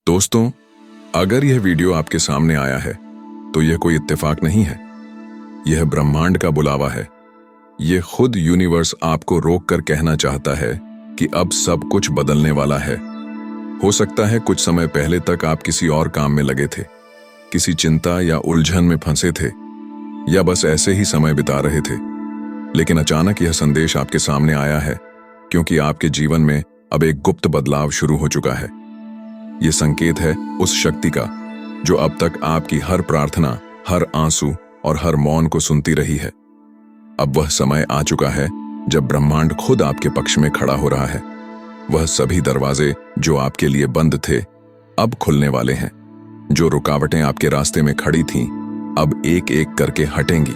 दोस्तों, अगर यह वीडियो आपके सामने आया है तो यह कोई इत्तेफाक नहीं है। यह ब्रह्मांड का बुलावा है। यह खुद यूनिवर्स आपको रोक कर कहना चाहता है कि अब सब कुछ बदलने वाला है। हो सकता है कुछ समय पहले तक आप किसी और काम में लगे थे, किसी चिंता या उलझन में फंसे थे, या बस ऐसे ही समय बिता रहे थे। लेकिन अचानक यह संदेश आपके सामने आया है, क्योंकि आपके जीवन में अब एक गुप्त बदलाव शुरू हो चुका है। यह संकेत है उस शक्ति का जो अब तक आपकी हर प्रार्थना, हर आंसू और हर मौन को सुनती रही है। अब वह समय आ चुका है जब ब्रह्मांड खुद आपके पक्ष में खड़ा हो रहा है। वह सभी दरवाजे जो आपके लिए बंद थे अब खुलने वाले हैं। जो रुकावटें आपके रास्ते में खड़ी थीं अब एक एक करके हटेंगी।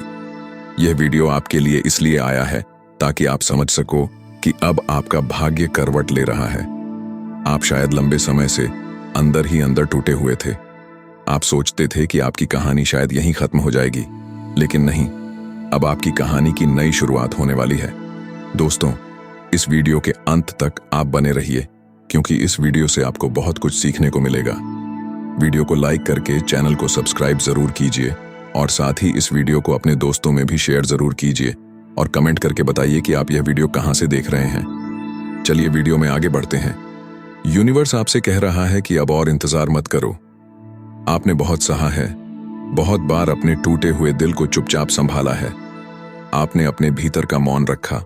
यह वीडियो आपके लिए इसलिए आया है ताकि आप समझ सको कि अब आपका भाग्य करवट ले रहा है। आप शायद लंबे समय से अंदर ही अंदर टूटे हुए थे। आप सोचते थे कि आपकी कहानी शायद यहीं खत्म हो जाएगी, लेकिन नहीं, अब आपकी कहानी की नई शुरुआत होने वाली है। दोस्तों, इस वीडियो के अंत तक आप बने रहिए, क्योंकि इस वीडियो से आपको बहुत कुछ सीखने को मिलेगा। वीडियो को लाइक करके चैनल को सब्सक्राइब जरूर कीजिए और साथ ही इस वीडियो को अपने दोस्तों में भी शेयर जरूर कीजिए और कमेंट करके बताइए कि आप यह वीडियो कहां से देख रहे हैं। चलिए वीडियो में आगे बढ़ते हैं। यूनिवर्स आपसे कह रहा है कि अब और इंतजार मत करो। आपने बहुत सहा है, बहुत बार अपने टूटे हुए दिल को चुपचाप संभाला है। आपने अपने भीतर का मौन रखा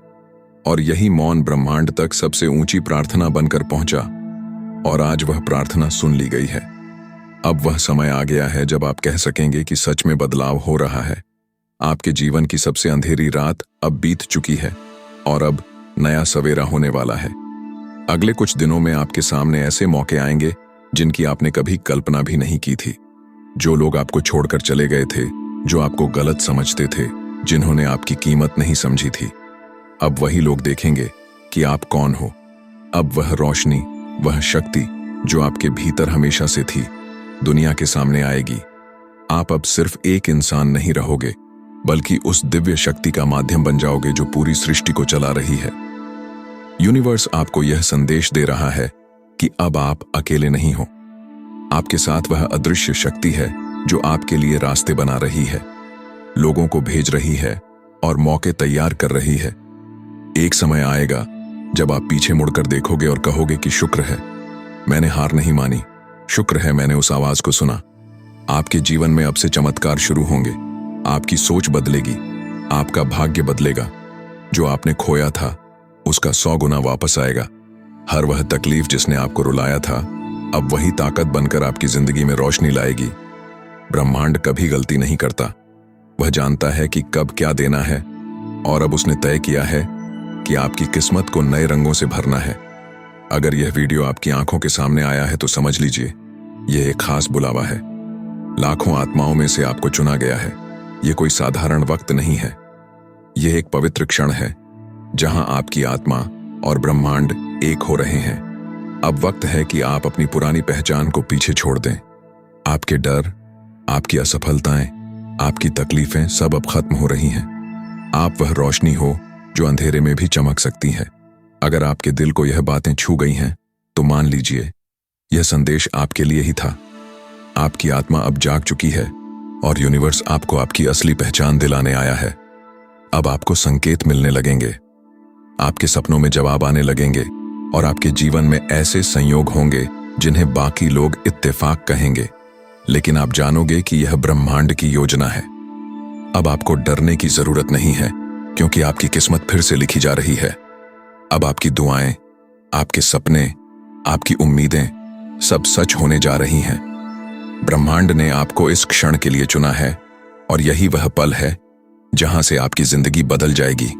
और यही मौन ब्रह्मांड तक सबसे ऊंची प्रार्थना बनकर पहुंचा, और आज वह प्रार्थना सुन ली गई है। अब वह समय आ गया है जब आप कह सकेंगे कि सच में बदलाव हो रहा है। आपके जीवन की सबसे अंधेरी रात अब बीत चुकी है और अब नया सवेरा होने वाला है। अगले कुछ दिनों में आपके सामने ऐसे मौके आएंगे जिनकी आपने कभी कल्पना भी नहीं की थी। जो लोग आपको छोड़कर चले गए थे, जो आपको गलत समझते थे, जिन्होंने आपकी कीमत नहीं समझी थी, अब वही लोग देखेंगे कि आप कौन हो। अब वह रोशनी, वह शक्ति जो आपके भीतर हमेशा से थी, दुनिया के सामने आएगी। आप अब सिर्फ एक इंसान नहीं रहोगे, बल्कि उस दिव्य शक्ति का माध्यम बन जाओगे जो पूरी सृष्टि को चला रही है। यूनिवर्स आपको यह संदेश दे रहा है कि अब आप अकेले नहीं हो। आपके साथ वह अदृश्य शक्ति है जो आपके लिए रास्ते बना रही है, लोगों को भेज रही है और मौके तैयार कर रही है। एक समय आएगा जब आप पीछे मुड़कर देखोगे और कहोगे कि शुक्र है मैंने हार नहीं मानी, शुक्र है मैंने उस आवाज को सुना। आपके जीवन में अब से चमत्कार शुरू होंगे। आपकी सोच बदलेगी, आपका भाग्य बदलेगा। जो आपने खोया था उसका 100 गुना वापस आएगा। हर वह तकलीफ जिसने आपको रुलाया था अब वही ताकत बनकर आपकी जिंदगी में रोशनी लाएगी। ब्रह्मांड कभी गलती नहीं करता। वह जानता है कि कब क्या देना है, और अब उसने तय किया है कि आपकी किस्मत को नए रंगों से भरना है। अगर यह वीडियो आपकी आंखों के सामने आया है तो समझ लीजिए यह एक खास बुलावा है। लाखों आत्माओं में से आपको चुना गया है। यह कोई साधारण वक्त नहीं है। यह एक पवित्र क्षण है जहां आपकी आत्मा और ब्रह्मांड एक हो रहे हैं। अब वक्त है कि आप अपनी पुरानी पहचान को पीछे छोड़ दें। आपके डर, आपकी असफलताएं, आपकी तकलीफें सब अब खत्म हो रही हैं। आप वह रोशनी हो जो अंधेरे में भी चमक सकती है। अगर आपके दिल को यह बातें छू गई हैं तो मान लीजिए यह संदेश आपके लिए ही था। आपकी आत्मा अब जाग चुकी है और यूनिवर्स आपको आपकी असली पहचान दिलाने आया है। अब आपको संकेत मिलने लगेंगे, आपके सपनों में जवाब आने लगेंगे और आपके जीवन में ऐसे संयोग होंगे जिन्हें बाकी लोग इत्तेफाक कहेंगे, लेकिन आप जानोगे कि यह ब्रह्मांड की योजना है। अब आपको डरने की जरूरत नहीं है, क्योंकि आपकी किस्मत फिर से लिखी जा रही है। अब आपकी दुआएं, आपके सपने, आपकी उम्मीदें सब सच होने जा रही हैं। ब्रह्मांड ने आपको इस क्षण के लिए चुना है और यही वह पल है जहां से आपकी जिंदगी बदल जाएगी।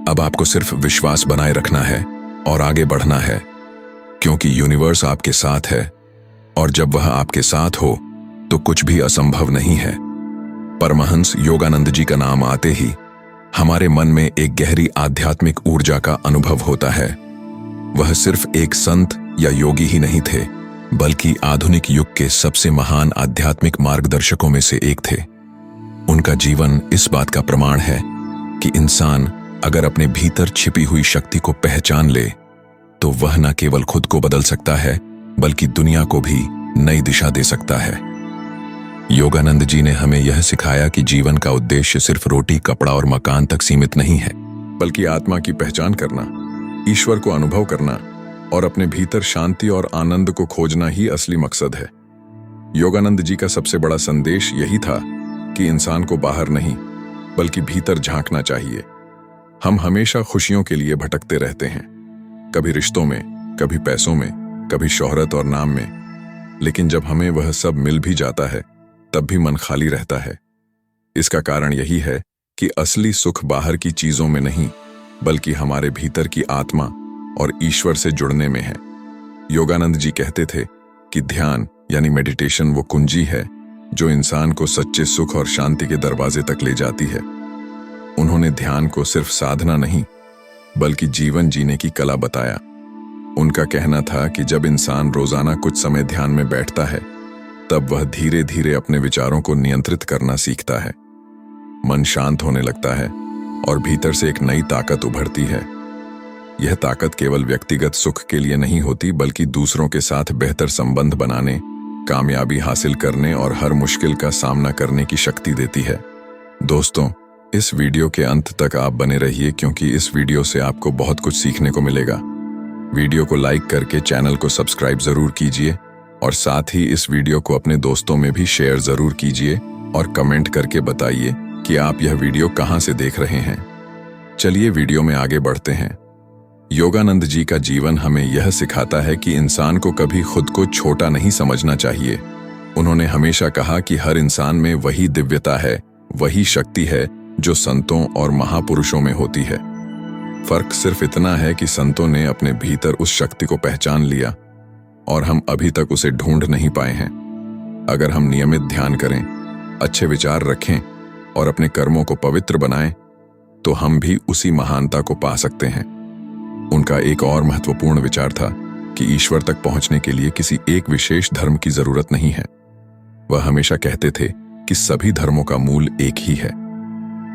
अब आपको सिर्फ विश्वास बनाए रखना है और आगे बढ़ना है, क्योंकि यूनिवर्स आपके साथ है, और जब वह आपके साथ हो तो कुछ भी असंभव नहीं है। परमहंस योगानंद जी का नाम आते ही हमारे मन में एक गहरी आध्यात्मिक ऊर्जा का अनुभव होता है। वह सिर्फ एक संत या योगी ही नहीं थे, बल्कि आधुनिक युग के सबसे महान आध्यात्मिक मार्गदर्शकों में से एक थे। उनका जीवन इस बात का प्रमाण है कि इंसान अगर अपने भीतर छिपी हुई शक्ति को पहचान ले तो वह न केवल खुद को बदल सकता है, बल्कि दुनिया को भी नई दिशा दे सकता है। योगानंद जी ने हमें यह सिखाया कि जीवन का उद्देश्य सिर्फ रोटी, कपड़ा और मकान तक सीमित नहीं है, बल्कि आत्मा की पहचान करना, ईश्वर को अनुभव करना और अपने भीतर शांति और आनंद को खोजना ही असली मकसद है। योगानंद जी का सबसे बड़ा संदेश यही था कि इंसान को बाहर नहीं बल्कि भीतर झांकना चाहिए। हम हमेशा खुशियों के लिए भटकते रहते हैं, कभी रिश्तों में, कभी पैसों में, कभी शोहरत और नाम में, लेकिन जब हमें वह सब मिल भी जाता है तब भी मन खाली रहता है। इसका कारण यही है कि असली सुख बाहर की चीजों में नहीं बल्कि हमारे भीतर की आत्मा और ईश्वर से जुड़ने में है। योगानंद जी कहते थे कि ध्यान यानी मेडिटेशन वो कुंजी है जो इंसान को सच्चे सुख और शांति के दरवाजे तक ले जाती है। उन्होंने ध्यान को सिर्फ साधना नहीं बल्कि जीवन जीने की कला बताया। उनका कहना था कि जब इंसान रोजाना कुछ समय ध्यान में बैठता है तब वह धीरे धीरे अपने विचारों को नियंत्रित करना सीखता है। मन शांत होने लगता है और भीतर से एक नई ताकत उभरती है। यह ताकत केवल व्यक्तिगत सुख के लिए नहीं होती बल्कि दूसरों के साथ बेहतर संबंध बनाने, कामयाबी हासिल करने और हर मुश्किल का सामना करने की शक्ति देती है। दोस्तों, इस वीडियो के अंत तक आप बने रहिए क्योंकि इस वीडियो से आपको बहुत कुछ सीखने को मिलेगा। वीडियो को लाइक करके चैनल को सब्सक्राइब जरूर कीजिए और साथ ही इस वीडियो को अपने दोस्तों में भी शेयर जरूर कीजिए और कमेंट करके बताइए कि आप यह वीडियो कहां से देख रहे हैं। चलिए वीडियो में आगे बढ़ते हैं। योगानंद जी का जीवन हमें यह सिखाता है कि इंसान को कभी खुद को छोटा नहीं समझना चाहिए। उन्होंने हमेशा कहा कि हर इंसान में वही दिव्यता है, वही शक्ति है जो संतों और महापुरुषों में होती है। फर्क सिर्फ इतना है कि संतों ने अपने भीतर उस शक्ति को पहचान लिया और हम अभी तक उसे ढूंढ नहीं पाए हैं। अगर हम नियमित ध्यान करें, अच्छे विचार रखें और अपने कर्मों को पवित्र बनाएं, तो हम भी उसी महानता को पा सकते हैं। उनका एक और महत्वपूर्ण विचार था कि ईश्वर तक पहुंचने के लिए किसी एक विशेष धर्म की जरूरत नहीं है। वह हमेशा कहते थे कि सभी धर्मों का मूल एक ही है,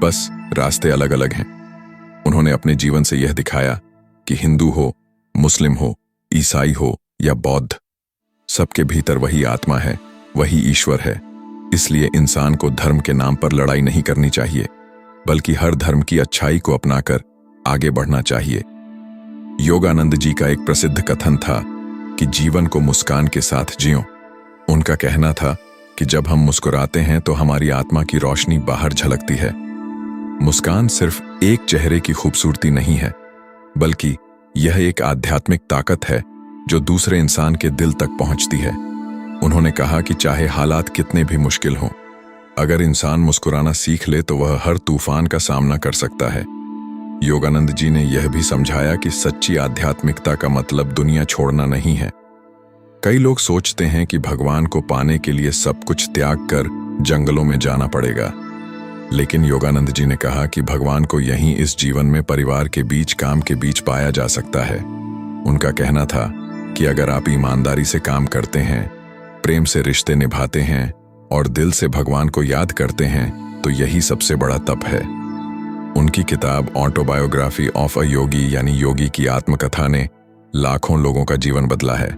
बस रास्ते अलग अलग हैं। उन्होंने अपने जीवन से यह दिखाया कि हिंदू हो, मुस्लिम हो, ईसाई हो या बौद्ध, सबके भीतर वही आत्मा है, वही ईश्वर है। इसलिए इंसान को धर्म के नाम पर लड़ाई नहीं करनी चाहिए बल्कि हर धर्म की अच्छाई को अपनाकर आगे बढ़ना चाहिए। योगानंद जी का एक प्रसिद्ध कथन था कि जीवन को मुस्कान के साथ जियो। उनका कहना था कि जब हम मुस्कुराते हैं तो हमारी आत्मा की रोशनी बाहर झलकती है। मुस्कान सिर्फ एक चेहरे की खूबसूरती नहीं है बल्कि यह एक आध्यात्मिक ताकत है जो दूसरे इंसान के दिल तक पहुंचती है। उन्होंने कहा कि चाहे हालात कितने भी मुश्किल हों, अगर इंसान मुस्कुराना सीख ले तो वह हर तूफान का सामना कर सकता है। योगानंद जी ने यह भी समझाया कि सच्ची आध्यात्मिकता का मतलब दुनिया छोड़ना नहीं है। कई लोग सोचते हैं कि भगवान को पाने के लिए सब कुछ त्याग कर जंगलों में जाना पड़ेगा, लेकिन योगानंद जी ने कहा कि भगवान को यहीं इस जीवन में परिवार के बीच, काम के बीच पाया जा सकता है। उनका कहना था कि अगर आप ईमानदारी से काम करते हैं, प्रेम से रिश्ते निभाते हैं और दिल से भगवान को याद करते हैं तो यही सबसे बड़ा तप है। उनकी किताब ऑटोबायोग्राफी ऑफ अ योगी यानी योगी की आत्मकथा ने लाखों लोगों का जीवन बदला है।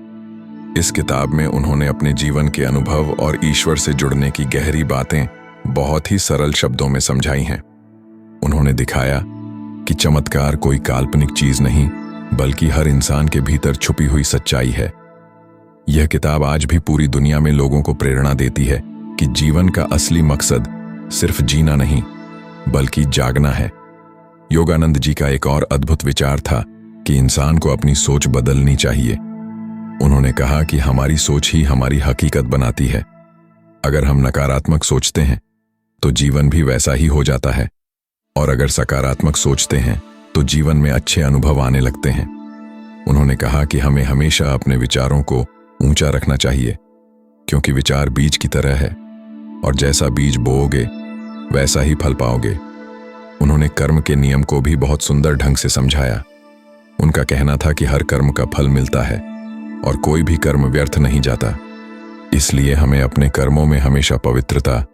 इस किताब में उन्होंने अपने जीवन के अनुभव और ईश्वर से जुड़ने की गहरी बातें बहुत ही सरल शब्दों में समझाई हैं। उन्होंने दिखाया कि चमत्कार कोई काल्पनिक चीज नहीं बल्कि हर इंसान के भीतर छुपी हुई सच्चाई है। यह किताब आज भी पूरी दुनिया में लोगों को प्रेरणा देती है कि जीवन का असली मकसद सिर्फ जीना नहीं बल्कि जागना है। योगानंद जी का एक और अद्भुत विचार था कि इंसान को अपनी सोच बदलनी चाहिए। उन्होंने कहा कि हमारी सोच ही हमारी हकीकत बनाती है। अगर हम नकारात्मक सोचते हैं तो जीवन भी वैसा ही हो जाता है और अगर सकारात्मक सोचते हैं तो जीवन में अच्छे अनुभव आने लगते हैं। उन्होंने कहा कि हमें हमेशा अपने विचारों को ऊंचा रखना चाहिए क्योंकि विचार बीज की तरह है और जैसा बीज बोओगे वैसा ही फल पाओगे। उन्होंने कर्म के नियम को भी बहुत सुंदर ढंग से समझाया। उनका कहना था कि हर कर्म का फल मिलता है और कोई भी कर्म व्यर्थ नहीं जाता। इसलिए हमें अपने कर्मों में हमेशा पवित्रता,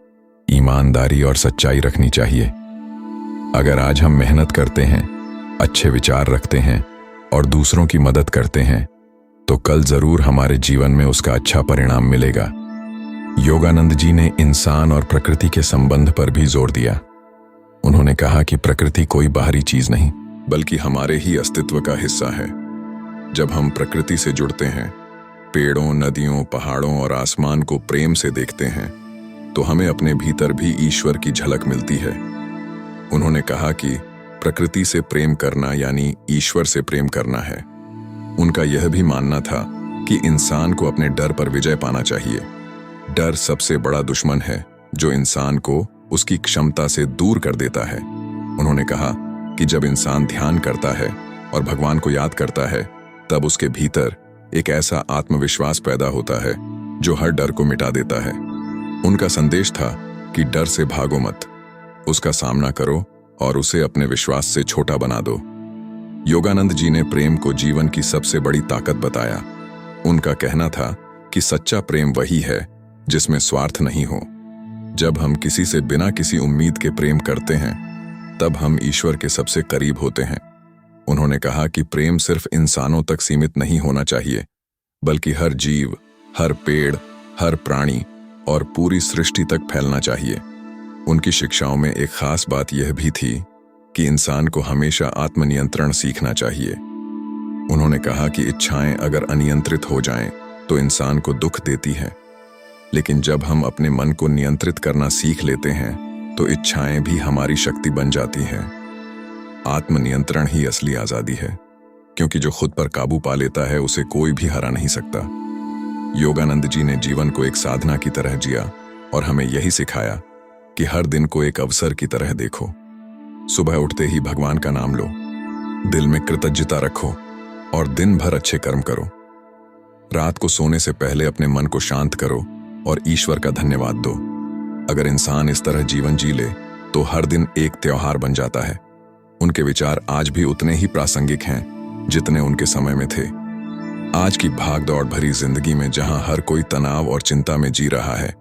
ईमानदारी और सच्चाई रखनी चाहिए। अगर आज हम मेहनत करते हैं, अच्छे विचार रखते हैं और दूसरों की मदद करते हैं तो कल जरूर हमारे जीवन में उसका अच्छा परिणाम मिलेगा। योगानंद जी ने इंसान और प्रकृति के संबंध पर भी जोर दिया। उन्होंने कहा कि प्रकृति कोई बाहरी चीज नहीं, बल्कि हमारे ही अस्तित्व का हिस्सा है। जब हम प्रकृति से जुड़ते हैं, पेड़ों, नदियों, पहाड़ों और आसमान को प्रेम से देखते हैं, तो हमें अपने भीतर भी ईश्वर की झलक मिलती है। उन्होंने कहा कि प्रकृति से प्रेम करना यानी ईश्वर से प्रेम करना है। उनका यह भी मानना था कि इंसान को अपने डर पर विजय पाना चाहिए। डर सबसे बड़ा दुश्मन है जो इंसान को उसकी क्षमता से दूर कर देता है। उन्होंने कहा कि जब इंसान ध्यान करता है और भगवान को याद करता है, तब उसके भीतर एक ऐसा आत्मविश्वास पैदा होता है जो हर डर को मिटा देता है। उनका संदेश था कि डर से भागो मत, उसका सामना करो और उसे अपने विश्वास से छोटा बना दो। योगानंद जी ने प्रेम को जीवन की सबसे बड़ी ताकत बताया। उनका कहना था कि सच्चा प्रेम वही है जिसमें स्वार्थ नहीं हो। जब हम किसी से बिना किसी उम्मीद के प्रेम करते हैं, तब हम ईश्वर के सबसे करीब होते हैं। उन्होंने कहा कि प्रेम सिर्फ इंसानों तक सीमित नहीं होना चाहिए, बल्कि हर जीव, हर पेड़, हर प्राणी और पूरी सृष्टि तक फैलना चाहिए। उनकी शिक्षाओं में एक खास बात यह भी थी कि इंसान को हमेशा आत्मनियंत्रण सीखना चाहिए। उन्होंने कहा कि इच्छाएं अगर अनियंत्रित हो जाएं, तो इंसान को दुख देती हैं, लेकिन जब हम अपने मन को नियंत्रित करना सीख लेते हैं, तो इच्छाएं भी हमारी शक्ति बन जाती हैं। आत्मनियंत्रण ही असली आजादी है, क्योंकि जो खुद पर काबू पा लेता है, उसे कोई भी हरा नहीं सकता। योगानंद जी ने जीवन को एक साधना की तरह जिया और हमें यही सिखाया कि हर दिन को एक अवसर की तरह देखो। सुबह उठते ही भगवान का नाम लो, दिल में कृतज्ञता रखो और दिन भर अच्छे कर्म करो। रात को सोने से पहले अपने मन को शांत करो और ईश्वर का धन्यवाद दो। अगर इंसान इस तरह जीवन जी ले, तो हर दिन एक त्योहार बन जाता है। उनके विचार आज भी उतने ही प्रासंगिक हैं जितने उनके समय में थे। आज की भागदौड़ भरी जिंदगी में जहां हर कोई तनाव और चिंता में जी रहा है,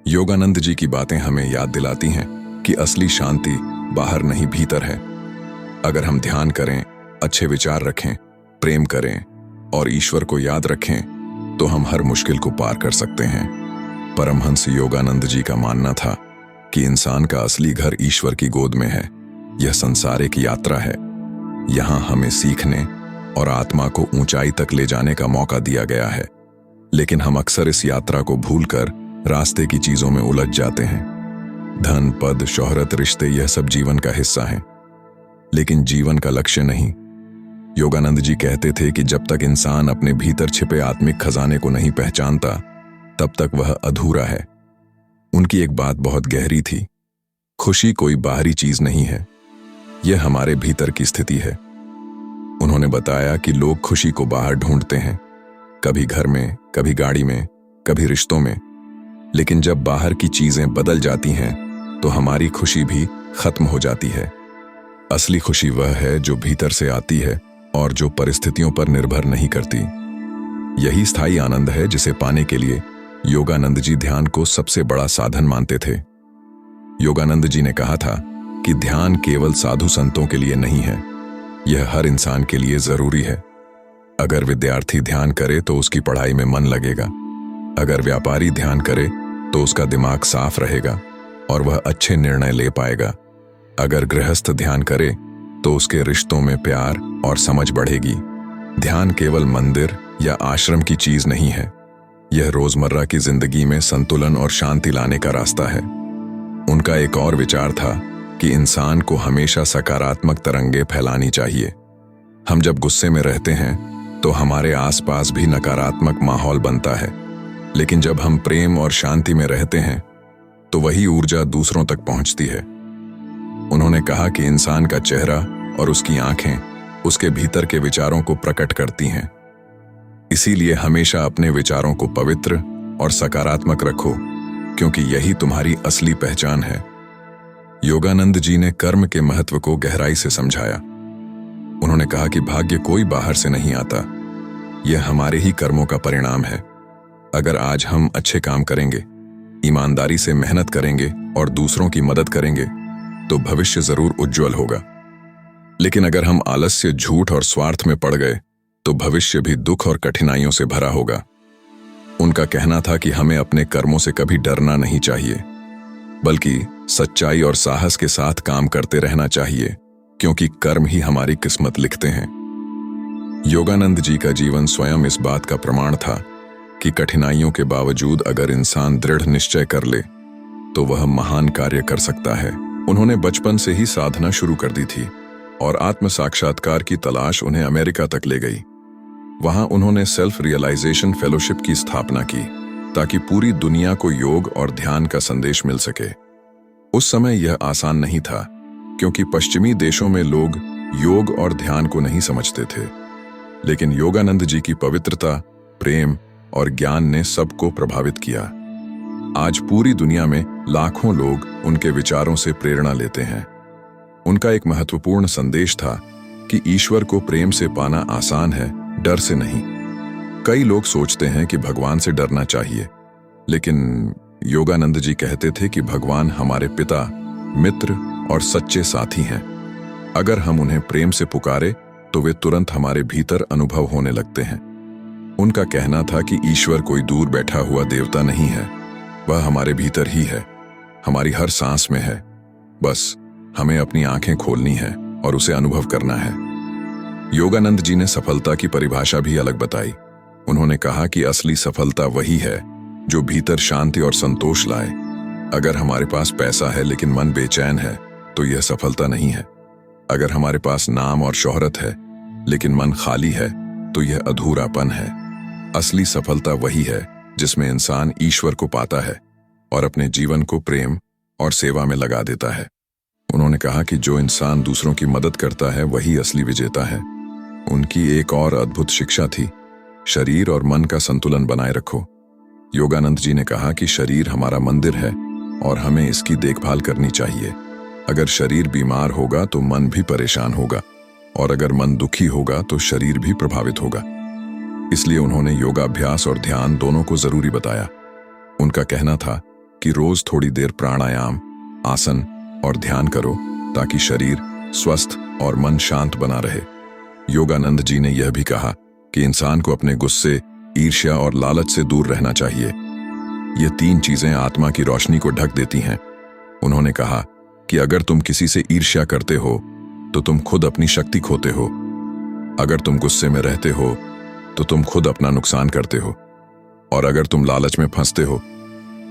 योगानंद जी की बातें हमें याद दिलाती हैं कि असली शांति बाहर नहीं, भीतर है। अगर हम ध्यान करें, अच्छे विचार रखें, प्रेम करें और ईश्वर को याद रखें, तो हम हर मुश्किल को पार कर सकते हैं। परमहंस योगानंद जी का मानना था कि इंसान का असली घर ईश्वर की गोद में है। यह संसार एक यात्रा है। यहाँ हमें सीखने और आत्मा को ऊंचाई तक ले जाने का मौका दिया गया है, लेकिन हम अक्सर इस यात्रा को भूलकर रास्ते की चीजों में उलझ जाते हैं। धन, पद, शोहरत, रिश्ते, यह सब जीवन का हिस्सा हैं, लेकिन जीवन का लक्ष्य नहीं। योगानंद जी कहते थे कि जब तक इंसान अपने भीतर छिपे आत्मिक खजाने को नहीं पहचानता, तब तक वह अधूरा है। उनकी एक बात बहुत गहरी थी, खुशी कोई बाहरी चीज नहीं है, यह हमारे भीतर की स्थिति है। उन्होंने बताया कि लोग खुशी को बाहर ढूंढते हैं, कभी घर में, कभी गाड़ी में, कभी रिश्तों में, लेकिन जब बाहर की चीजें बदल जाती हैं, तो हमारी खुशी भी खत्म हो जाती है। असली खुशी वह है जो भीतर से आती है और जो परिस्थितियों पर निर्भर नहीं करती। यही स्थायी आनंद है जिसे पाने के लिए योगानंद जी ध्यान को सबसे बड़ा साधन मानते थे। योगानंद जी ने कहा था कि ध्यान केवल साधु संतों के लिए नहीं है, यह हर इंसान के लिए जरूरी है। अगर विद्यार्थी ध्यान करे तो उसकी पढ़ाई में मन लगेगा। अगर व्यापारी ध्यान करे तो उसका दिमाग साफ रहेगा और वह अच्छे निर्णय ले पाएगा। अगर गृहस्थ ध्यान करे तो उसके रिश्तों में प्यार और समझ बढ़ेगी। ध्यान केवल मंदिर या आश्रम की चीज नहीं है, यह रोजमर्रा की जिंदगी में संतुलन और शांति लाने का रास्ता है। उनका एक और विचार था कि इंसान को हमेशा सकारात्मक तरंगे फैलानी चाहिए। हम जब गुस्से में रहते हैं तो हमारे आसपास भी नकारात्मक माहौल बनता है, लेकिन जब हम प्रेम और शांति में रहते हैं तो वही ऊर्जा दूसरों तक पहुंचती है। उन्होंने कहा कि इंसान का चेहरा और उसकी आंखें उसके भीतर के विचारों को प्रकट करती हैं। इसीलिए हमेशा अपने विचारों को पवित्र और सकारात्मक रखो, क्योंकि यही तुम्हारी असली पहचान है। योगानंद जी ने कर्म के महत्व को गहराई से समझाया। उन्होंने कहा कि भाग्य कोई बाहर से नहीं आता, यह हमारे ही कर्मों का परिणाम है। अगर आज हम अच्छे काम करेंगे, ईमानदारी से मेहनत करेंगे और दूसरों की मदद करेंगे, तो भविष्य जरूर उज्जवल होगा। लेकिन अगर हम आलस्य, झूठ और स्वार्थ में पड़ गए, तो भविष्य भी दुख और कठिनाइयों से भरा होगा। उनका कहना था कि हमें अपने कर्मों से कभी डरना नहीं चाहिए, बल्कि सच्चाई और साहस के साथ काम करते रहना चाहिए, क्योंकि कर्म ही हमारी किस्मत लिखते हैं। योगानंद जी का जीवन स्वयं इस बात का प्रमाण था कि कठिनाइयों के बावजूद अगर इंसान दृढ़ निश्चय कर ले तो वह महान कार्य कर सकता है। उन्होंने बचपन से ही साधना शुरू कर दी थी और आत्म साक्षात्कार की तलाश उन्हें अमेरिका तक ले गई। वहां उन्होंने सेल्फ रियलाइजेशन फेलोशिप की स्थापना की ताकि पूरी दुनिया को योग और ध्यान का संदेश मिल सके। उस समय यह आसान नहीं था, क्योंकि पश्चिमी देशों में लोग योग और ध्यान को नहीं समझते थे, लेकिन योगानंद जी की पवित्रता, प्रेम और ज्ञान ने सबको प्रभावित किया। आज पूरी दुनिया में लाखों लोग उनके विचारों से प्रेरणा लेते हैं। उनका एक महत्वपूर्ण संदेश था कि ईश्वर को प्रेम से पाना आसान है, डर से नहीं। कई लोग सोचते हैं कि भगवान से डरना चाहिए, लेकिन योगानंद जी कहते थे कि भगवान हमारे पिता, मित्र और सच्चे साथी हैं। अगर हम उन्हें प्रेम से पुकारे तो वे तुरंत हमारे भीतर अनुभव होने लगते हैं। उनका कहना था कि ईश्वर कोई दूर बैठा हुआ देवता नहीं है, वह हमारे भीतर ही है, हमारी हर सांस में है। बस हमें अपनी आंखें खोलनी है और उसे अनुभव करना है। योगानंद जी ने सफलता की परिभाषा भी अलग बताई। उन्होंने कहा कि असली सफलता वही है जो भीतर शांति और संतोष लाए। अगर हमारे पास पैसा है लेकिन मन बेचैन है तो यह सफलता नहीं है। अगर हमारे पास नाम और शोहरत है लेकिन मन खाली है तो यह अधूरापन है। असली सफलता वही है जिसमें इंसान ईश्वर को पाता है और अपने जीवन को प्रेम और सेवा में लगा देता है। उन्होंने कहा कि जो इंसान दूसरों की मदद करता है वही असली विजेता है। उनकी एक और अद्भुत शिक्षा थी, शरीर और मन का संतुलन बनाए रखो। योगानंद जी ने कहा कि शरीर हमारा मंदिर है और हमें इसकी देखभाल करनी चाहिए। अगर शरीर बीमार होगा तो मन भी परेशान होगा, और अगर मन दुखी होगा तो शरीर भी प्रभावित होगा। इसलिए उन्होंने योगाभ्यास और ध्यान दोनों को जरूरी बताया। उनका कहना था कि रोज थोड़ी देर प्राणायाम, आसन और ध्यान करो ताकि शरीर स्वस्थ और मन शांत बना रहे। योगानंद जी ने यह भी कहा कि इंसान को अपने गुस्से, ईर्ष्या और लालच से दूर रहना चाहिए। ये तीन चीजें आत्मा की रोशनी को ढक देती हैं। उन्होंने कहा कि अगर तुम किसी से ईर्ष्या करते हो तो तुम खुद अपनी शक्ति खोते हो। अगर तुम गुस्से में रहते हो तो तुम खुद अपना नुकसान करते हो, और अगर तुम लालच में फंसते हो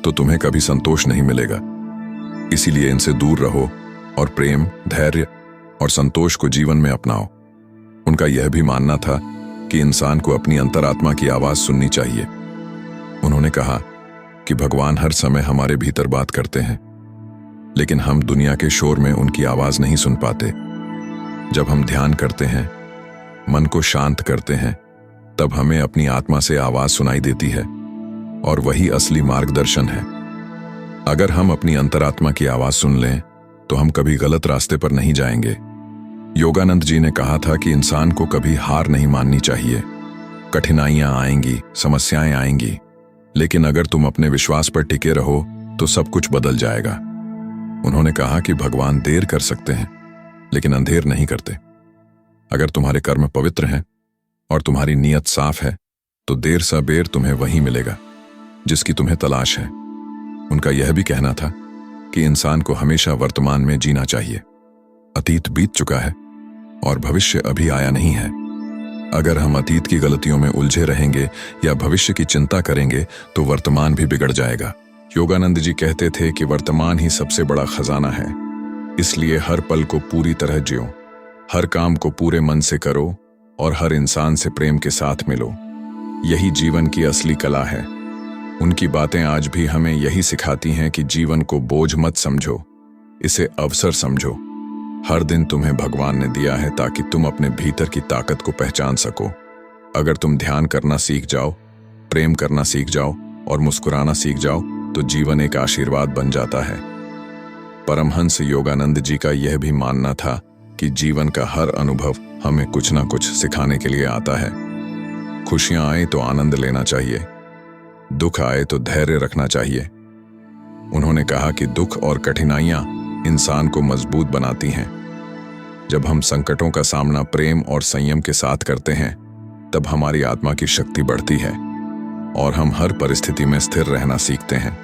तो तुम्हें कभी संतोष नहीं मिलेगा। इसीलिए इनसे दूर रहो और प्रेम, धैर्य और संतोष को जीवन में अपनाओ। उनका यह भी मानना था कि इंसान को अपनी अंतरात्मा की आवाज सुननी चाहिए। उन्होंने कहा कि भगवान हर समय हमारे भीतर बात करते हैं, लेकिन हम दुनिया के शोर में उनकी आवाज नहीं सुन पाते। जब हम ध्यान करते हैं, मन को शांत करते हैं, तब हमें अपनी आत्मा से आवाज सुनाई देती है, और वही असली मार्गदर्शन है। अगर हम अपनी अंतरात्मा की आवाज सुन लें तो हम कभी गलत रास्ते पर नहीं जाएंगे। योगानंद जी ने कहा था कि इंसान को कभी हार नहीं माननी चाहिए। कठिनाइयां आएंगी, समस्याएं आएंगी, लेकिन अगर तुम अपने विश्वास पर टिके रहो तो सब कुछ बदल जाएगा। उन्होंने कहा कि भगवान देर कर सकते हैं लेकिन अंधेर नहीं करते। अगर तुम्हारे कर्म पवित्र हैं और तुम्हारी नीयत साफ है तो देर सबेर तुम्हें वही मिलेगा जिसकी तुम्हें तलाश है। उनका यह भी कहना था कि इंसान को हमेशा वर्तमान में जीना चाहिए। अतीत बीत चुका है और भविष्य अभी आया नहीं है। अगर हम अतीत की गलतियों में उलझे रहेंगे या भविष्य की चिंता करेंगे तो वर्तमान भी बिगड़ जाएगा। योगानंद जी कहते थे कि वर्तमान ही सबसे बड़ा खजाना है, इसलिए हर पल को पूरी तरह जियो, हर काम को पूरे मन से करो और हर इंसान से प्रेम के साथ मिलो। यही जीवन की असली कला है। उनकी बातें आज भी हमें यही सिखाती हैं कि जीवन को बोझ मत समझो, इसे अवसर समझो। हर दिन तुम्हें भगवान ने दिया है ताकि तुम अपने भीतर की ताकत को पहचान सको। अगर तुम ध्यान करना सीख जाओ, प्रेम करना सीख जाओ और मुस्कुराना सीख जाओ तो जीवन एक आशीर्वाद बन जाता है। परमहंस योगानंद जी का यह भी मानना था कि जीवन का हर अनुभव हमें कुछ ना कुछ सिखाने के लिए आता है। खुशियां आए तो आनंद लेना चाहिए, दुख आए तो धैर्य रखना चाहिए। उन्होंने कहा कि दुख और कठिनाइयां इंसान को मजबूत बनाती हैं। जब हम संकटों का सामना प्रेम और संयम के साथ करते हैं तब हमारी आत्मा की शक्ति बढ़ती है और हम हर परिस्थिति में स्थिर रहना सीखते हैं।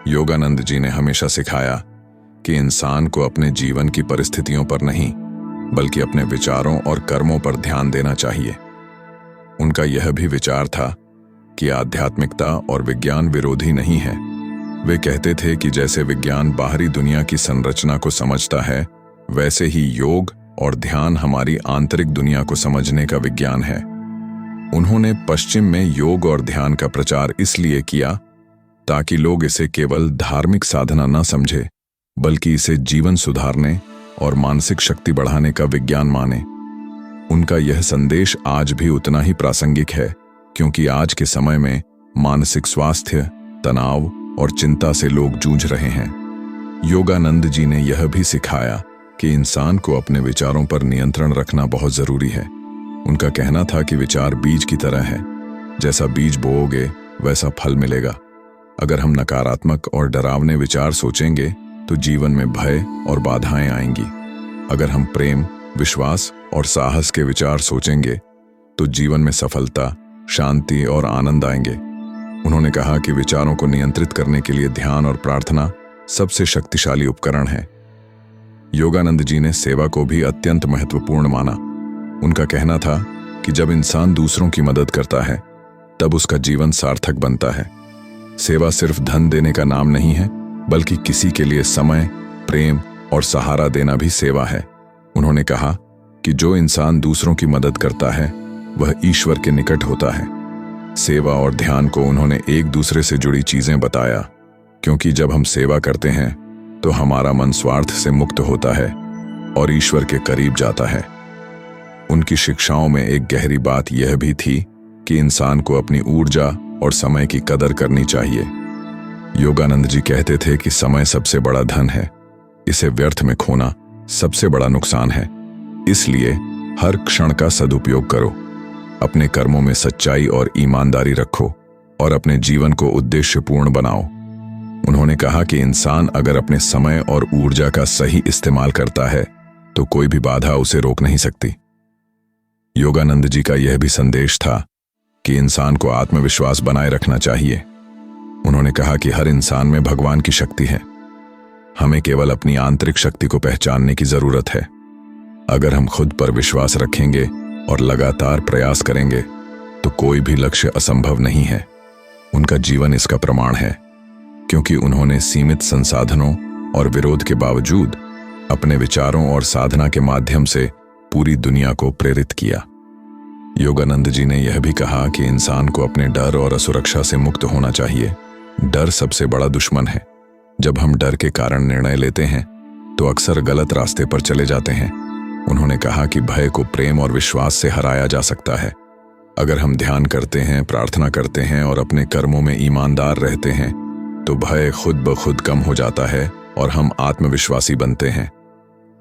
योगानंद जी ने हमेशा सिखाया कि इंसान को अपने जीवन की परिस्थितियों पर नहीं बल्कि अपने विचारों और कर्मों पर ध्यान देना चाहिए। उनका यह भी विचार था कि आध्यात्मिकता और विज्ञान विरोधी नहीं है। वे कहते थे कि जैसे विज्ञान बाहरी दुनिया की संरचना को समझता है, वैसे ही योग और ध्यान हमारी आंतरिक दुनिया को समझने का विज्ञान है। उन्होंने पश्चिम में योग और ध्यान का प्रचार इसलिए किया ताकि लोग इसे केवल धार्मिक साधना न समझे, बल्कि इसे जीवन सुधारने और मानसिक शक्ति बढ़ाने का विज्ञान माने। उनका यह संदेश आज भी उतना ही प्रासंगिक है, क्योंकि आज के समय में मानसिक स्वास्थ्य, तनाव और चिंता से लोग जूझ रहे हैं। योगानंद जी ने यह भी सिखाया कि इंसान को अपने विचारों पर नियंत्रण रखना बहुत जरूरी है। उनका कहना था कि विचार बीज की तरह है, जैसा बीज बोओगे वैसा फल मिलेगा। अगर हम नकारात्मक और डरावने विचार सोचेंगे तो जीवन में भय और बाधाएं आएंगी। अगर हम प्रेम, विश्वास और साहस के विचार सोचेंगे तो जीवन में सफलता, शांति और आनंद आएंगे। उन्होंने कहा कि विचारों को नियंत्रित करने के लिए ध्यान और प्रार्थना सबसे शक्तिशाली उपकरण है। योगानंद जी ने सेवा को भी अत्यंत महत्वपूर्ण माना। उनका कहना था कि जब इंसान दूसरों की मदद करता है तब उसका जीवन सार्थक बनता है। सेवा सिर्फ धन देने का नाम नहीं है, बल्कि किसी के लिए समय, प्रेम और सहारा देना भी सेवा है। उन्होंने कहा कि जो इंसान दूसरों की मदद करता है वह ईश्वर के निकट होता है। सेवा और ध्यान को उन्होंने एक दूसरे से जुड़ी चीजें बताया, क्योंकि जब हम सेवा करते हैं तो हमारा मन स्वार्थ से मुक्त होता है और ईश्वर के करीब जाता है। उनकी शिक्षाओं में एक गहरी बात यह भी थी कि इंसान को अपनी ऊर्जा और समय की कदर करनी चाहिए। योगानंद जी कहते थे कि समय सबसे बड़ा धन है, इसे व्यर्थ में खोना सबसे बड़ा नुकसान है। इसलिए हर क्षण का सदुपयोग करो, अपने कर्मों में सच्चाई और ईमानदारी रखो और अपने जीवन को उद्देश्यपूर्ण बनाओ। उन्होंने कहा कि इंसान अगर अपने समय और ऊर्जा का सही इस्तेमाल करता है तो कोई भी बाधा उसे रोक नहीं सकती। योगानंद जी का यह भी संदेश था कि इंसान को आत्मविश्वास बनाए रखना चाहिए। उन्होंने कहा कि हर इंसान में भगवान की शक्ति है, हमें केवल अपनी आंतरिक शक्ति को पहचानने की जरूरत है। अगर हम खुद पर विश्वास रखेंगे और लगातार प्रयास करेंगे तो कोई भी लक्ष्य असंभव नहीं है। उनका जीवन इसका प्रमाण है, क्योंकि उन्होंने सीमित संसाधनों और विरोध के बावजूद अपने विचारों और साधना के माध्यम से पूरी दुनिया को प्रेरित किया। योगानंद जी ने यह भी कहा कि इंसान को अपने डर और असुरक्षा से मुक्त होना चाहिए। डर सबसे बड़ा दुश्मन है। जब हम डर के कारण निर्णय लेते हैं तो अक्सर गलत रास्ते पर चले जाते हैं। उन्होंने कहा कि भय को प्रेम और विश्वास से हराया जा सकता है। अगर हम ध्यान करते हैं, प्रार्थना करते हैं और अपने कर्मों में ईमानदार रहते हैं तो भय खुद ब खुद कम हो जाता है और हम आत्मविश्वासी बनते हैं।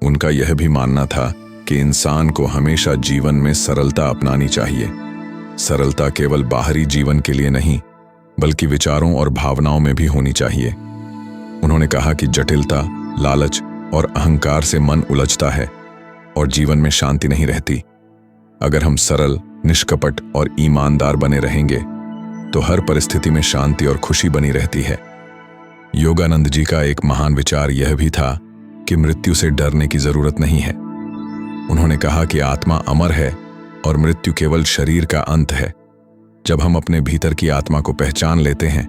उनका यह भी मानना था कि इंसान को हमेशा जीवन में सरलता अपनानी चाहिए। सरलता केवल बाहरी जीवन के लिए नहीं, बल्कि विचारों और भावनाओं में भी होनी चाहिए। उन्होंने कहा कि जटिलता, लालच और अहंकार से मन उलझता है और जीवन में शांति नहीं रहती। अगर हम सरल, निष्कपट और ईमानदार बने रहेंगे तो हर परिस्थिति में शांति और खुशी बनी रहती है। योगानंद जी का एक महान विचार यह भी था कि मृत्यु से डरने की जरूरत नहीं है। उन्होंने कहा कि आत्मा अमर है और मृत्यु केवल शरीर का अंत है। जब हम अपने भीतर की आत्मा को पहचान लेते हैं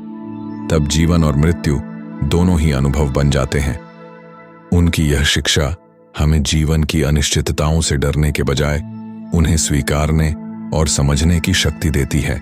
तब जीवन और मृत्यु दोनों ही अनुभव बन जाते हैं। उनकी यह शिक्षा हमें जीवन की अनिश्चितताओं से डरने के बजाय उन्हें स्वीकारने और समझने की शक्ति देती है।